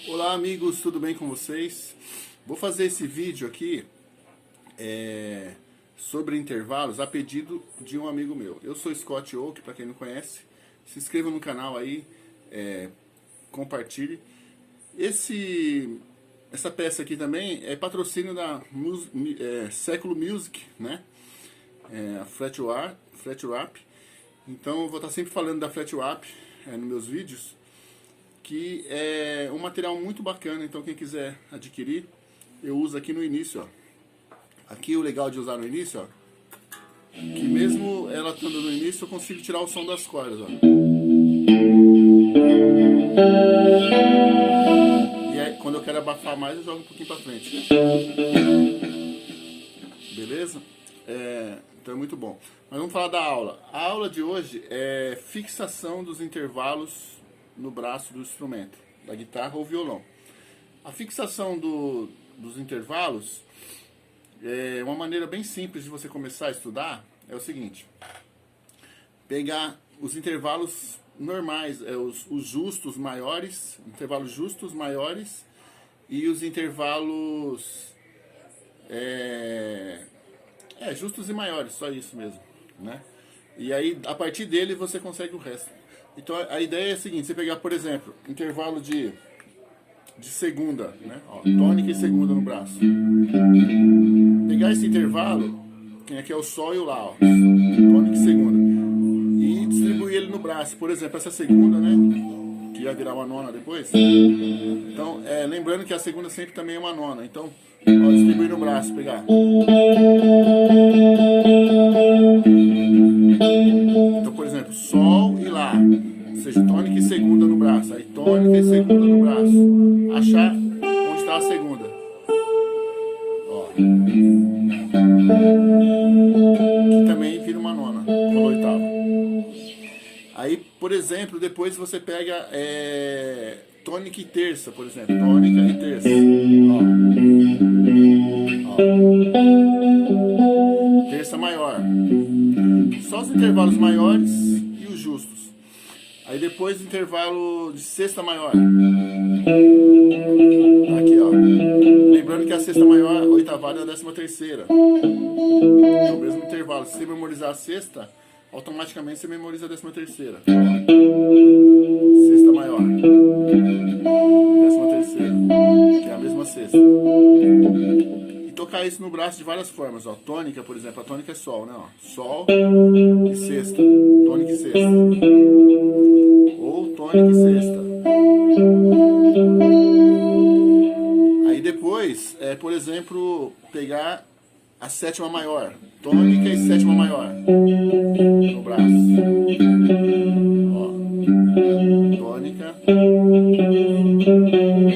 Olá amigos, tudo bem com vocês? Vou fazer esse vídeo aqui sobre intervalos a pedido de um amigo meu. Eu sou Scott Oak, para quem não conhece. Se inscreva no canal aí, compartilhe. Essa peça aqui também é patrocínio da Século Music, né? A Flat Wrap. Então eu vou estar sempre falando da Flat Wrap nos meus vídeos, que é um material muito bacana. Então quem quiser adquirir, eu uso aqui no início, ó. Aqui o legal de usar no início, ó, que mesmo ela estando no início eu consigo tirar o som das cordas, ó. E aí quando eu quero abafar mais eu jogo um pouquinho pra frente. Beleza? Então é muito bom. Mas vamos falar da aula. A aula de hoje é fixação dos intervalos no braço do instrumento, da guitarra ou violão. A fixação dos intervalos é uma maneira bem simples de você começar a estudar. É o seguinte: pegar os intervalos normais, os justos maiores, intervalos justos maiores e os intervalos justos e maiores, só isso mesmo, né? E aí a partir dele você consegue o resto. Então a ideia é a seguinte: você pegar, por exemplo, intervalo de segunda, né? Ó, tônica e segunda no braço. Pegar esse intervalo, que aqui é o Sol e o Lá, ó, tônica e segunda, e distribuir ele no braço. Por exemplo, essa segunda, né? Que ia virar uma nona depois. Então, lembrando que a segunda sempre também é uma nona. Então, ó, distribuir no braço, pegar. Então, por exemplo, Sol e Lá. Ou seja, tônica e segunda no braço. Aí tônica e segunda no braço. Achar onde está a segunda. Ó. Que também vira uma nona, com a oitava. Aí, por exemplo, depois você pega tônica e terça, por exemplo. Tônica e terça. Ó. Ó. Terça maior. Só os intervalos maiores e os justos. Aí depois o intervalo de sexta maior. Aqui, ó. Lembrando que a sexta maior, oitavada, é a 13ª. É o mesmo intervalo. Se você memorizar a sexta, automaticamente você memoriza a 13ª. Sexta maior. 13ª. Que é a mesma sexta. E tocar isso no braço de várias formas, ó. Tônica, por exemplo. A tônica é Sol, né? Ó. Sol e sexta. Tônica e sexta. Ou tônica e sexta. Aí depois, por exemplo, pegar a sétima maior. Tônica e sétima maior. No braço. Ó. Tônica.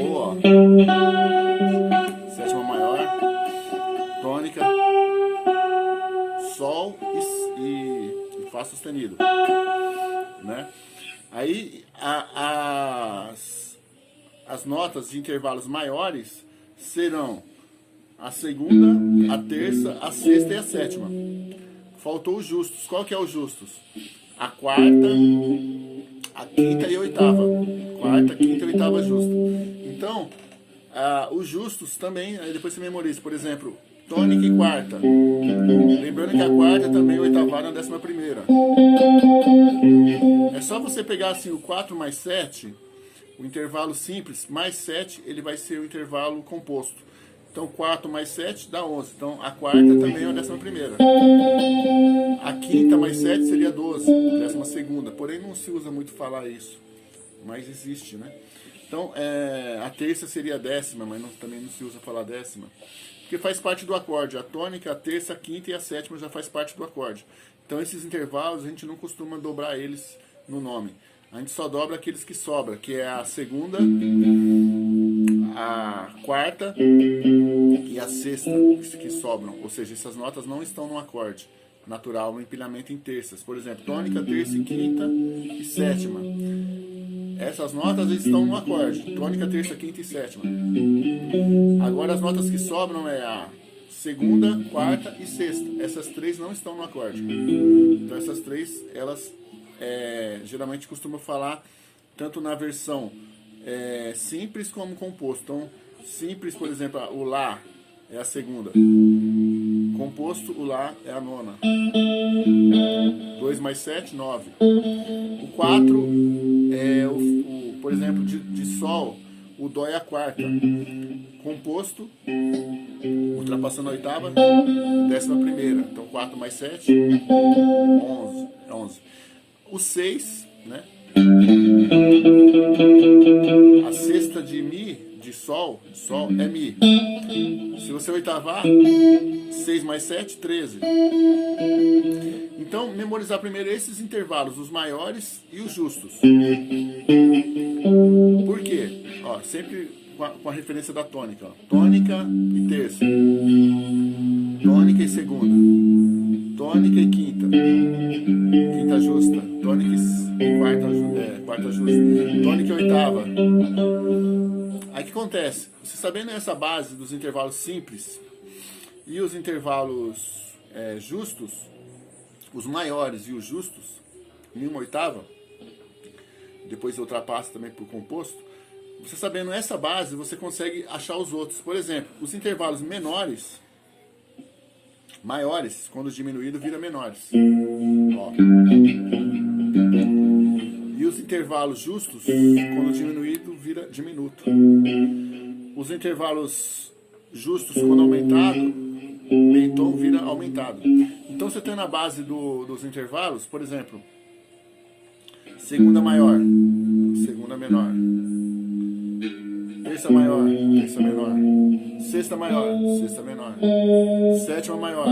Ou, ó. Sétima maior. Tônica. Sol e Fá sustenido. Né? Aí as notas de intervalos maiores serão a segunda, a terça, a sexta e a sétima. Faltou os justos. Qual que é os justos? A quarta, a quinta e a oitava. Quarta, quinta e oitava justa. Então, os justos também, aí depois você memoriza. Por exemplo, tônica e quarta. Lembrando que a quarta também é oitavada na 11ª. É só você pegar assim o 4 mais 7, o intervalo simples, mais 7, ele vai ser o intervalo composto. Então 4 mais 7 dá 11. Então a quarta também é a 11ª. A quinta mais 7 seria 12, 12ª. Porém não se usa muito falar isso, mas existe, né? Então a terça seria a 10ª, mas também não se usa falar 10ª. Porque faz parte do acorde. A tônica, a terça, a quinta e a sétima já faz parte do acorde. Então esses intervalos a gente não costuma dobrar eles no nome. A gente só dobra aqueles que sobram, que é a segunda, a quarta e a sexta que sobram. Ou seja, essas notas não estão no acorde natural, no empilhamento em terças. Por exemplo, tônica, terça, quinta e sétima. Essas notas estão no acorde. Tônica, terça, quinta e sétima. Agora as notas que sobram é a segunda, quarta e sexta. Essas três não estão no acorde. Então essas três, elas geralmente costumam falar tanto na versão simples como composto. Então, simples, por exemplo, o Lá é a segunda. Composto, o Lá é a nona. 2 mais 7, 9. O 4 é, por exemplo, de Sol, o Dó é a quarta. Composto, ultrapassando a oitava, 11ª. Então, 4 mais 7, 11. O 6, né? A sexta de Mi, de Sol é Mi. Se você oitavar, 6 mais 7, 13. Então, memorizar primeiro esses intervalos, os maiores e os justos. Por quê? Ó, sempre com a referência da tônica. Ó. Tônica e terça. Tônica e segunda. Tônica e quinta. Quinta justa. Tônica e quarta justa. Tônica e oitava. Aí o que acontece? Você sabendo essa base dos intervalos simples e os intervalos justos, os maiores e os justos, em 1/8, depois ultrapassa também por composto, você sabendo essa base, você consegue achar os outros. Por exemplo, os intervalos maiores, quando diminuído, vira menores. Ó. E os intervalos justos, quando diminuído, vira diminuto. Os intervalos justos, quando aumentado, meio tom vira aumentado. Então, você tem na base dos intervalos, por exemplo, segunda maior, segunda menor, terça maior, terça menor, sexta maior, sexta menor, sétima maior,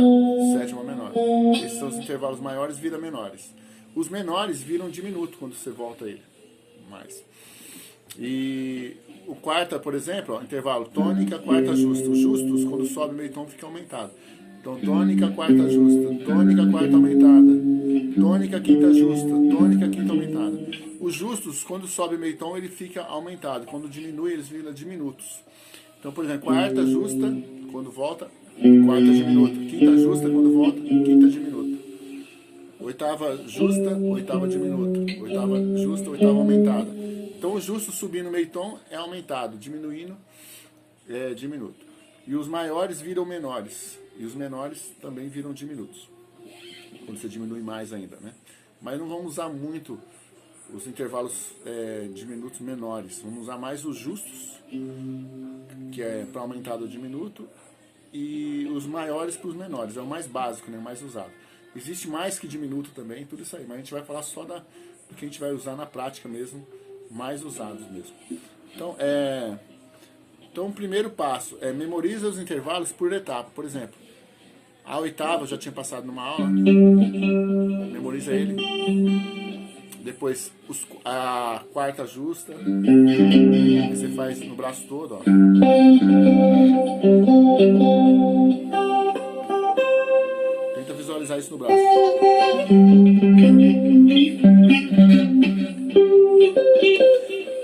sétima menor. Esses são os intervalos maiores, viram menores. Os menores viram diminuto quando você volta ele. Mais. E o quarta, por exemplo, ó, intervalo tônica, quarta justa. Os justos, quando sobe meio tom, fica aumentado. Então, tônica, quarta justa, tônica, quarta aumentada, tônica, quinta justa, tônica, quinta aumentada. Os justos, quando sobe meio tom, ele fica aumentado. Quando diminui, eles viram diminutos. Então, por exemplo, quarta justa, quando volta, quarta diminuta. Quinta justa, quando volta, quinta diminuta. Oitava justa, oitava diminuta. Oitava justa, oitava aumentada. Então, o justo subindo meio tom é aumentado, diminuindo é diminuto. E os maiores viram menores. E os menores também viram diminutos. Quando você diminui mais ainda, né? Mas não vamos usar muito os intervalos diminutos menores. Vamos usar mais os justos, que é para aumentado ou diminuto, e os maiores para os menores. É o mais básico, né? O mais usado. Existe mais que diminuto também, tudo isso aí. Mas a gente vai falar só do que a gente vai usar na prática mesmo, mais usados mesmo. Então, o primeiro passo é memoriza os intervalos por etapa. Por exemplo, a oitava, eu já tinha passado numa aula, memoriza ele. Depois, a quarta justa, você faz no braço todo, ó. Tenta visualizar isso no braço.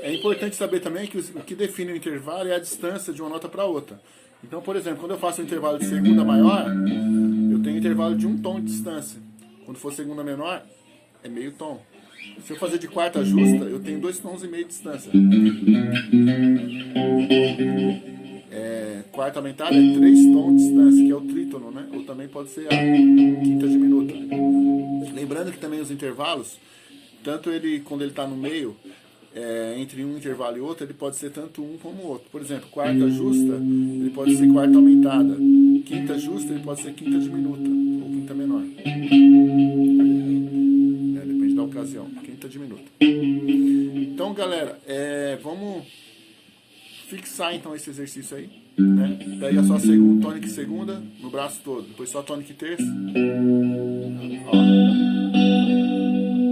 É importante saber também que o que define o intervalo é a distância de uma nota para outra. Então, por exemplo, quando eu faço um intervalo de segunda maior, eu tenho um intervalo de 1 tom de distância. Quando for segunda menor, é meio tom. Se eu fazer de quarta justa, eu tenho 2,5 tons de distância. Quarta aumentada é 3 tons de distância, que é o trítono, né? Ou também pode ser a quinta diminuta. Lembrando que também os intervalos, tanto ele, quando ele está no meio, entre um intervalo e outro, ele pode ser tanto um como o outro. Por exemplo, quarta justa, ele pode ser quarta aumentada. Quinta justa, ele pode ser quinta diminuta, ou quinta menor. Depende da ocasião. Quinta diminuta. Então, galera, vamos fixar então esse exercício aí. Né? Pega só a tônica e segunda no braço todo. Depois só tônica e terça. Ó.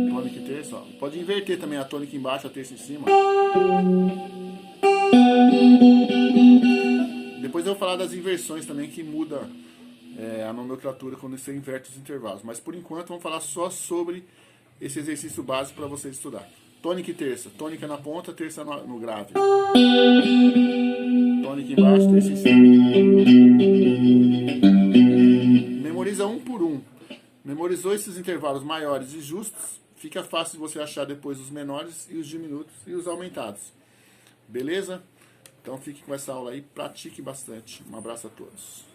Tônica e terça, ó. Pode inverter também a tônica embaixo, a terça em cima. Depois eu vou falar das inversões também, que muda a nomenclatura quando você inverte os intervalos. Mas por enquanto vamos falar só sobre esse exercício básico para você estudar. Tônica e terça. Tônica na ponta, terça no grave. Tônica embaixo, terça em cima. Memoriza um por um. Memorizou esses intervalos maiores e justos, fica fácil de você achar depois os menores e os diminutos e os aumentados. Beleza? Então fique com essa aula aí, pratique bastante. Um abraço a todos.